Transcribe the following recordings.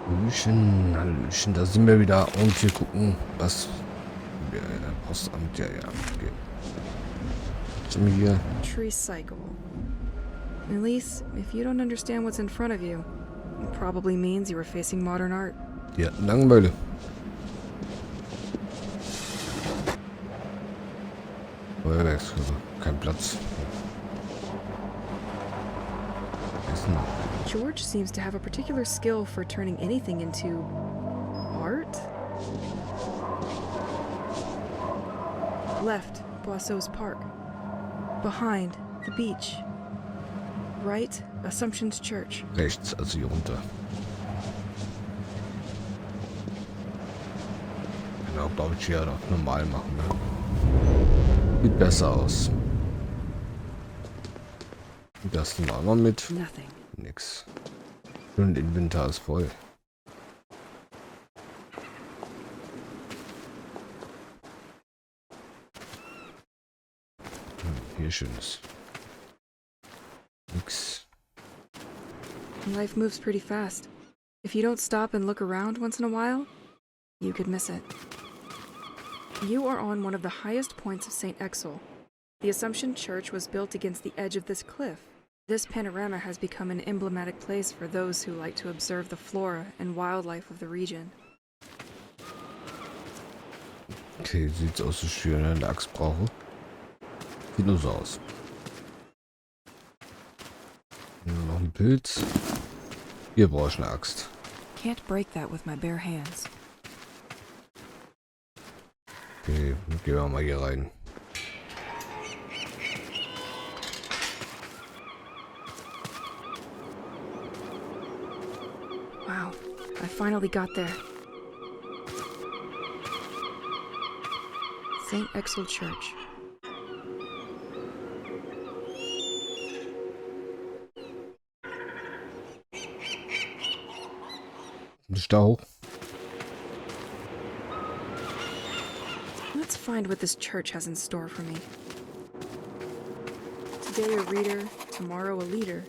Hallöchen, da sind wir wieder und hier gucken, was wir Postamt, ja, okay. Sind wir hier? Tree cycle. Elise, if you don't understand what's in front of you, it probably means you were facing modern art. Ja, Langeweile. Feuerwerkskörper, kein Platz. Essen. George seems to have a particular skill for turning anything into art. Left, Boisseau's Park. Behind, the beach. Right, Assumption's Church. Rechts, also hier runter. Genau, glaube ich, hier noch normal machen. Ne? Sieht besser aus. Das nehmen wir auch noch mit. Nothing. Nix. Und Inventar ist voll. Hier schönes. Nix. Life moves pretty fast. If you don't stop and look around once in a while, you could miss it. You are on one of the highest points of St. Exel. The Assumption Church was built against the edge of this cliff. This panorama has become an emblematic place for those who like to observe the flora and wildlife of the region. Okay, sieht aus, so schön, eine Axt brauche. Sieht nur so aus. Noch ein Pilz. Hier brauche ich eine Axt. Can't break that with my bare hands. Okay, gehen wir mal hier rein. Wow, I finally got there. St. Exel Church. Nicht da hoch. Let's find what this church has in store for me. Today a reader, tomorrow a leader.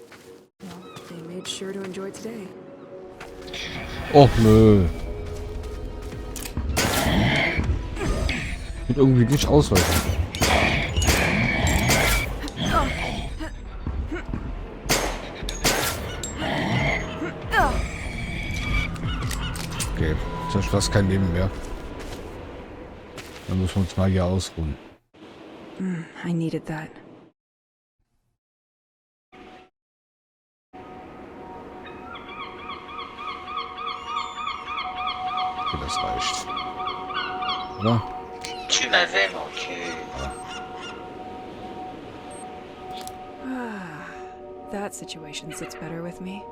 Well, they made sure to enjoy today. Och nö. Wird irgendwie nicht ausweichen. Okay, jetzt habe ich fast kein Leben mehr. Dann müssen wir uns mal hier ausruhen. I needed that. Okay, das reicht. Oder? Tu m'avais manqué. That situation sits better with me.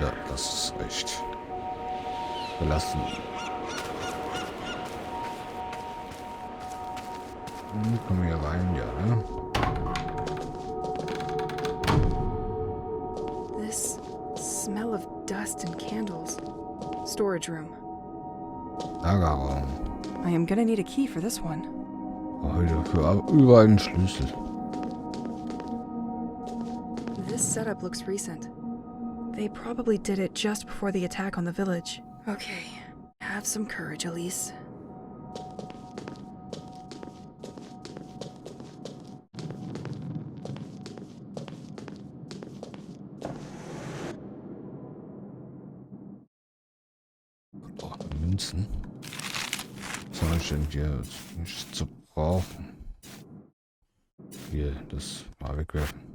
Ja, das ist recht. Verlassen. Kommen wir hier rein, ja, ne? This smell of dust and candles. Storage room. Lagerraum. I am gonna need a key for this one. Heute für überall einen Schlüssel. This setup looks recent. They probably did it just before the attack on the village. Okay, have some courage, Elise. Oh, Münzen. Was soll ich denn hier nicht zu brauchen? Hier, das mal wegwerfen.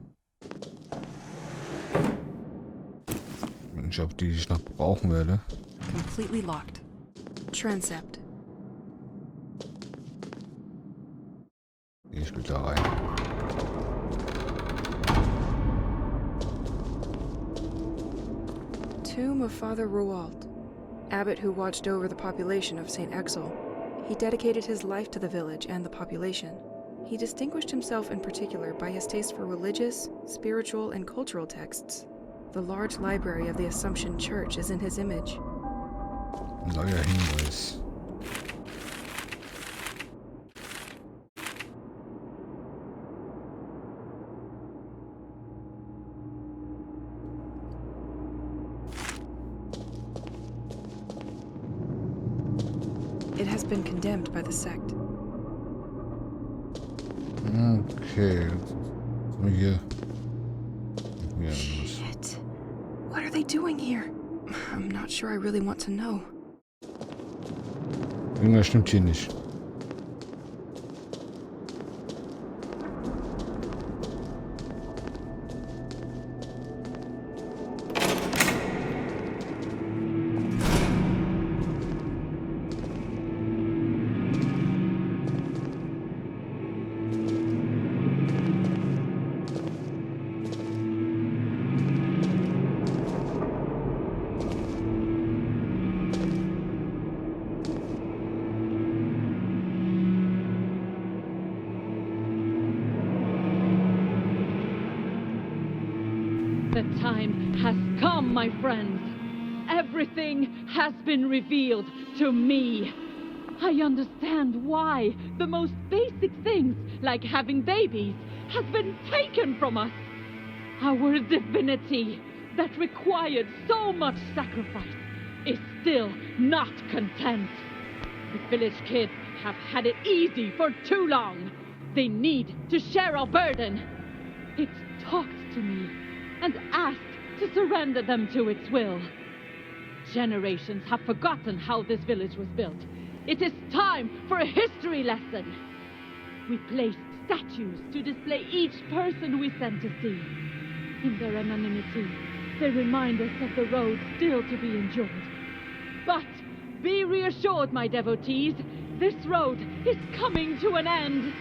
Ich glaube, die ich noch brauchen werde. Completely locked. Transept. Ich will da rein. Tomb of Father Roald, abbot who watched over the population of St. Exel. He dedicated his life to the village and the population. He distinguished himself in particular by his taste for religious, spiritual, and cultural texts. The large library of the Assumption Church is in his image. Neuer Hinweis. It has been condemned by the sect. Okay. Hier. Ja, los. Shit. What are they doing here? I'm not sure I really want to know. Irgendwas stimmt hier nicht. The time has come, my friends. Everything has been revealed to me. I understand why the most basic things, like having babies, has been taken from us. Our divinity, that required so much sacrifice, is still not content. The village kids have had it easy for too long. They need to share our burden. It talked to me and asked to surrender them to its will. Generations have forgotten how this village was built. It is time for a history lesson. We placed statues to display each person we sent to sea. In their anonymity, they remind us of the road still to be endured. But be reassured, my devotees, this road is coming to an end.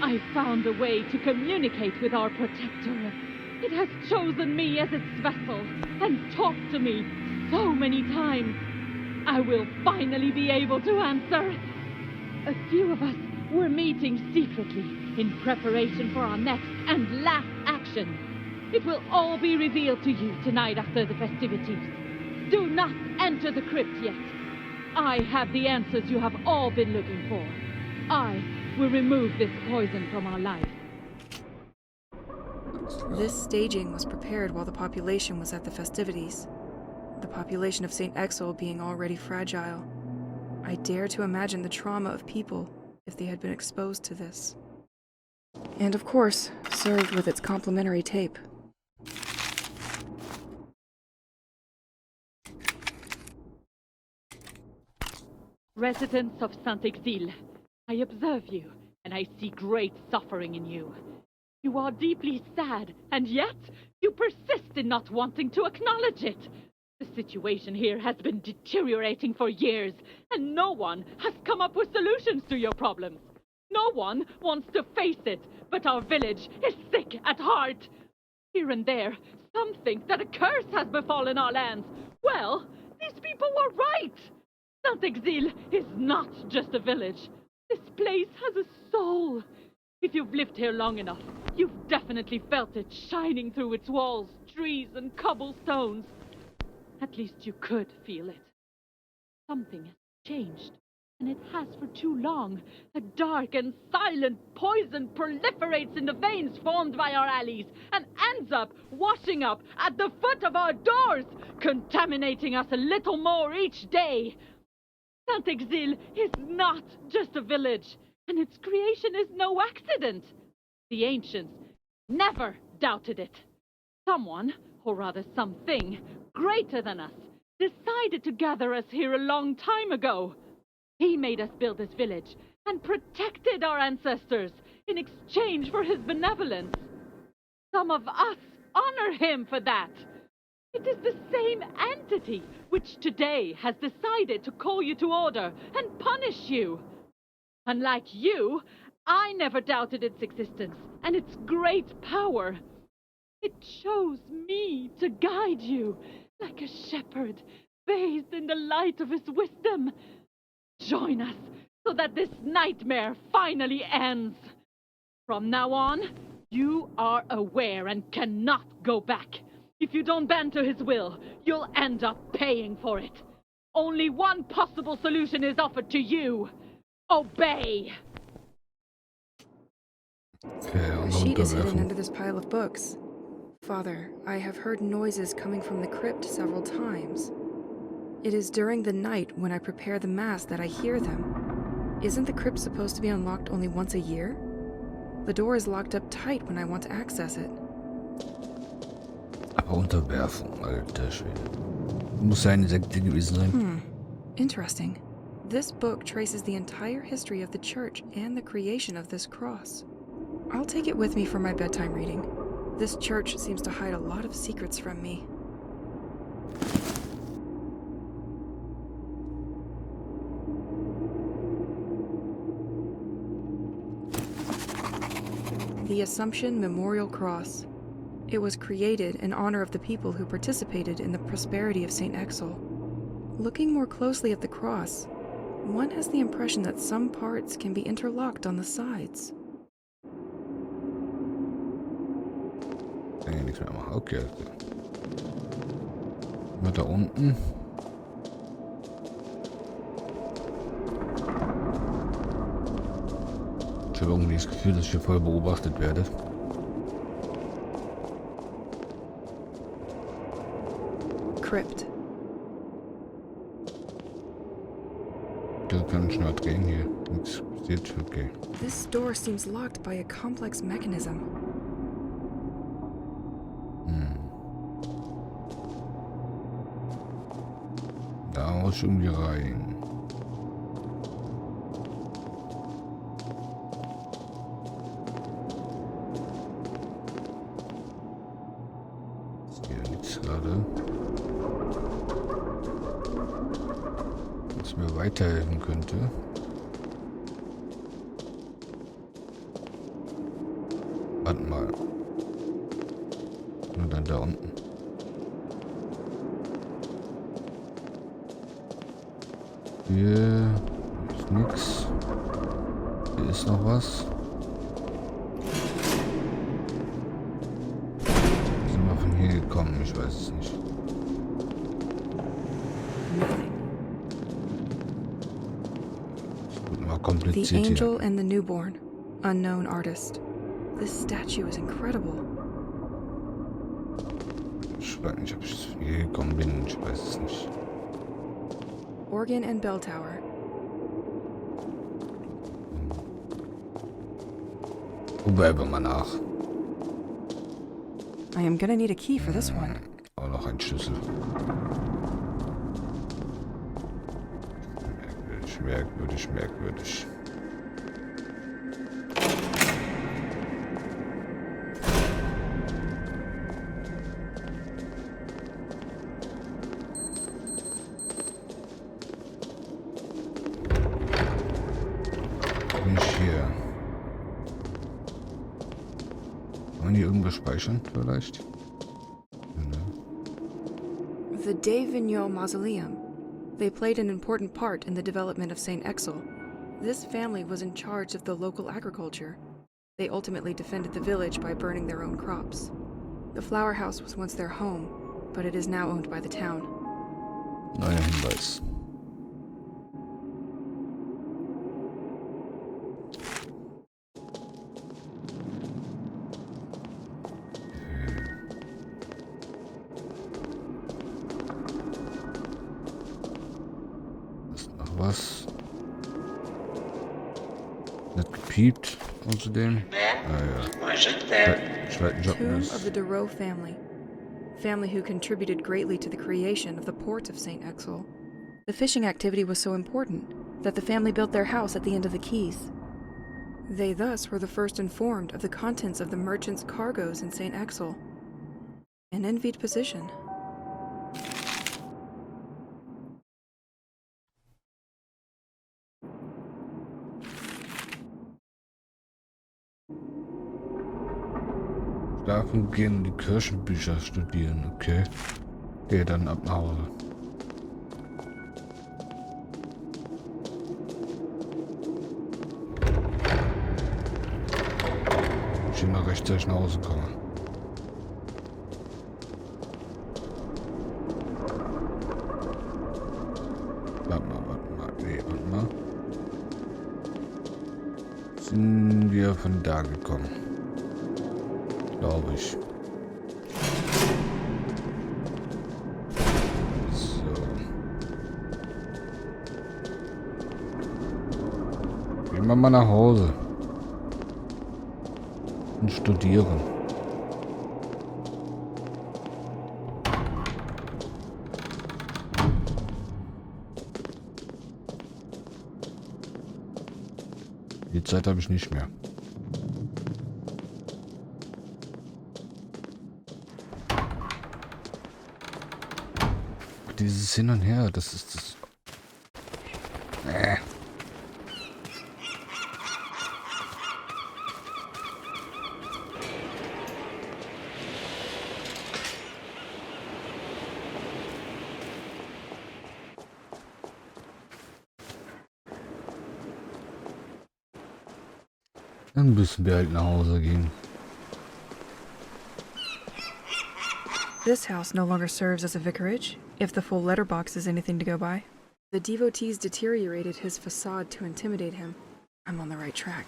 I found a way to communicate with our protector. It has chosen me as its vessel and talked to me so many times. I will finally be able to answer. A few of us were meeting secretly in preparation for our next and last action. It will all be revealed to you tonight after the festivities. Do not enter the crypt yet. I have the answers you have all been looking for. I will remove this poison from our life. This staging was prepared while the population was at the festivities. The population of St. Exil being already fragile. I dare to imagine the trauma of people if they had been exposed to this. And of course, served with its complimentary tape. Residents of Saint-Exil, I observe you, and I see great suffering in you. You are deeply sad, and yet you persist in not wanting to acknowledge it. The situation here has been deteriorating for years, and no one has come up with solutions to your problems. No one wants to face it, but our village is sick at heart. Here and there, some think that a curse has befallen our lands. Well, these people were right. Saint-Exil is not just a village. This place has a soul. If you've lived here long enough, you've definitely felt it shining through its walls, trees, and cobblestones. At least you could feel it. Something has changed, and it has for too long. A dark and silent poison proliferates in the veins formed by our alleys and ends up washing up at the foot of our doors, contaminating us a little more each day. Saint-Exil is not just a village, and its creation is no accident. The ancients never doubted it. Someone, or rather something, greater than us, decided to gather us here a long time ago. He made us build this village and protected our ancestors in exchange for his benevolence. Some of us honor him for that. It is the same entity which today has decided to call you to order and punish you. Unlike you, I never doubted its existence and its great power. It chose me to guide you, like a shepherd, bathed in the light of his wisdom. Join us, so that this nightmare finally ends. From now on, you are aware and cannot go back. If you don't bend to his will, you'll end up paying for it. Only one possible solution is offered to you. Obey! Okay, A andere sheet is hidden Bewertung. under this pile of books. Father, I have heard noises coming from the crypt several times. It is during the night when I prepare the Mass that I hear them. Isn't the crypt supposed to be unlocked only once a year? The door is locked up tight when I want to access it. Aber Unterwerfung, alter Schwede. Muss ja eine Sekte gewesen sein. Interesting. This book traces the entire history of the church and the creation of this cross. I'll take it with me for my bedtime reading. This church seems to hide a lot of secrets from me. The Assumption Memorial Cross. It was created in honor of the people who participated in the prosperity of St. Exil. Looking more closely at the cross, one has the impression that some parts can be interlocked on the sides. Nee, nichts mehr machen. Okay. Mal da unten. Ich habe irgendwie das Gefühl, dass ich hier voll beobachtet werde. Crypt. Da kann ich schnell drehen hier. Nichts passiert. Okay. This door seems locked by a complex mechanism. Da muss ich irgendwie rein. Ist hier nichts gerade. Was mir weiterhelfen könnte. Warte mal. Und dann da unten. Hier ist nichts. Hier ist noch was. Wie sind wir von hier gekommen? Ich weiß es nicht. Das wird mal The kompliziert hier. Angel and the Newborn. Unknown artist. This statue is incredible. Ich weiß nicht, ob ich hier gekommen bin. Ich weiß es nicht. Organ and bell tower. Gucken wir einfach mal nach. I am gonna need a key for this one. Auch noch ein Schlüssel. Merkwürdig, merkwürdig, merkwürdig. Nicht hier. Kann man hier irgendwas speichern vielleicht? The De Vigneault Mausoleum. They played an important part in the development of St. Exil. This family was in charge of the local agriculture. They ultimately defended the village by burning their own crops. The flower house was once their home, but it is now owned by the town. Neuer Hinweis. Ist noch was? Nicht gepiept außerdem. Ah ja. Moi je t'aime. Zweiten Job Tomb ist. of the Dureau family. Family who contributed greatly to the creation of the port of St. Exil. The fishing activity was so important that the family built their house at the end of the quays. They thus were the first informed of the contents of the merchants' cargoes in St. Exil. An envied position. Schlafen gehen und die Kirchenbücher studieren, okay. Okay, dann ab nach Hause. Ich will mal rechtzeitig nach Hause kommen. Warte mal. Nee, warte mal. Sind wir von da gekommen? Glaube ich. So. Gehen wir mal nach Hause. Und studieren. Die Zeit habe ich nicht mehr. Dieses Hin und Her, das ist das. Dann müssen wir halt nach Hause gehen. This house no longer serves as a vicarage, if the full letterbox is anything to go by. The devotees deteriorated his facade to intimidate him. I'm on the right track.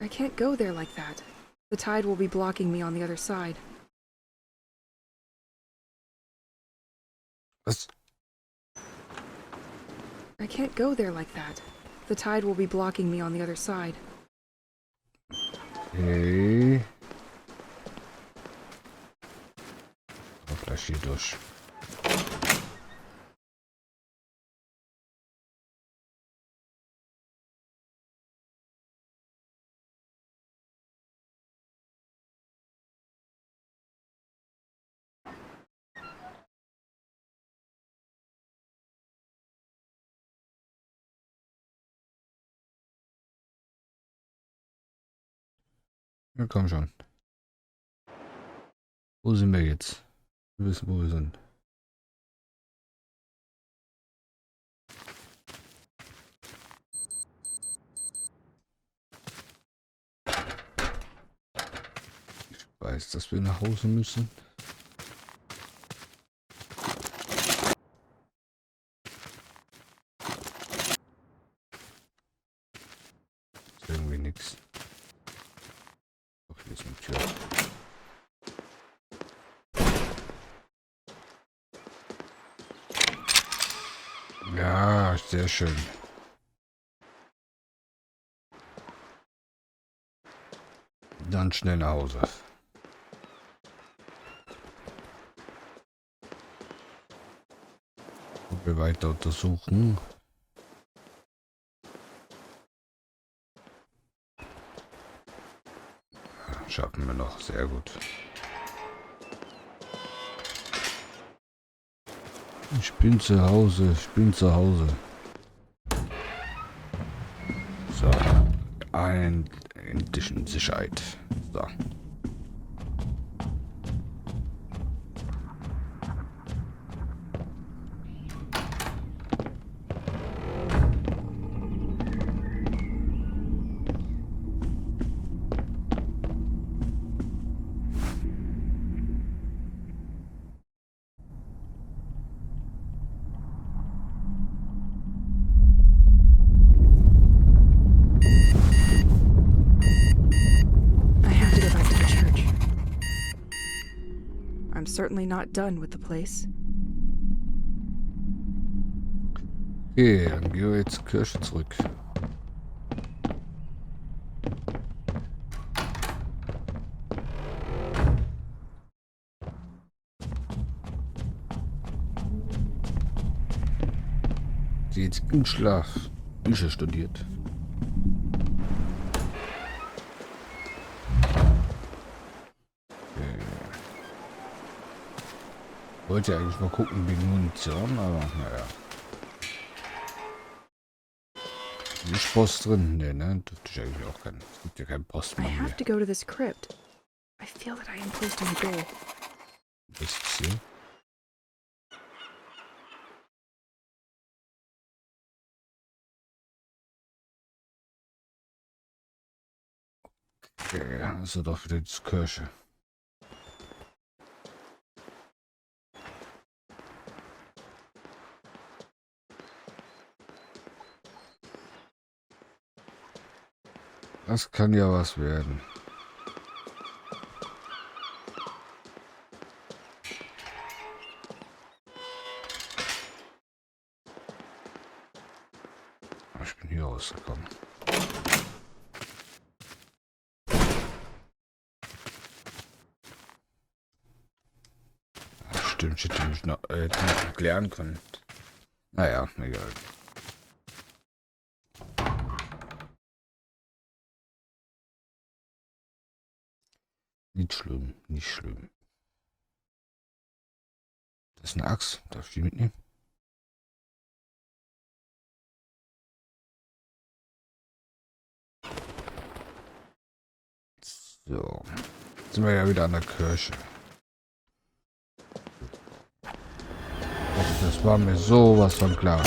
I can't go there like that. The tide will be blocking me on the other side. Was? I can't go there like that. The tide will be blocking me on the other side. Okay. Gleich hier durch. Ja, komm schon. Wo sind wir jetzt? Wir wissen, wo wir sind. Ich weiß, dass wir nach Hause müssen. Ist irgendwie nichts. Hier ist eine Tür. Ja, sehr schön. Dann schnell nach Hause. Und wir weiter untersuchen. Schaffen wir noch, sehr gut. Ich bin zu Hause, ich bin zu Hause. So, endlich in Sicherheit. So. I'm certainly not done with the place. Okay, dann gehen wir jetzt zur Kirche zurück. Sie jetzt im Schlaf Bücher studiert. Wollte ja eigentlich mal gucken wegen Munition, aber naja. Ist Post drin? Ne, dürfte ich eigentlich auch keinen. Es gibt ja keinen I Postmann have mehr. to go to this crypt. I feel that I am close to my goal. Das ist hier. Okay, also doch wieder die Kirche. Das kann ja was werden. ich bin hier rausgekommen. Ach, stimmt, ich hätte mich noch erklären können. Naja, egal. Nicht schlimm, nicht schlimm. Das ist eine Axt. Darf ich die mitnehmen? So. Jetzt sind wir ja wieder an der Kirche. Das war mir sowas von klar.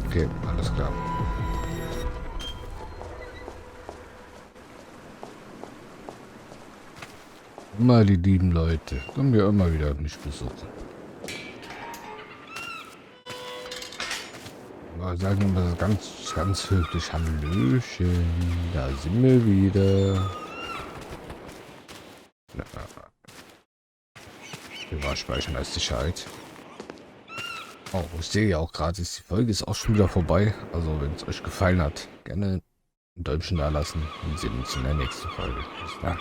Okay, alles klar. Immer die lieben Leute. Kommen wir immer wieder mich besuchen. Aber sagen wir mal ganz höflich Hallöchen. Da sind wir wieder. Ja. Wir waren speichern als Sicherheit. Oh, ich sehe ja auch gerade, die Folge ist auch schon wieder vorbei. Also wenn es euch gefallen hat, gerne ein Däumchen da lassen. Wir sehen uns in der nächsten Folge. Bis dann.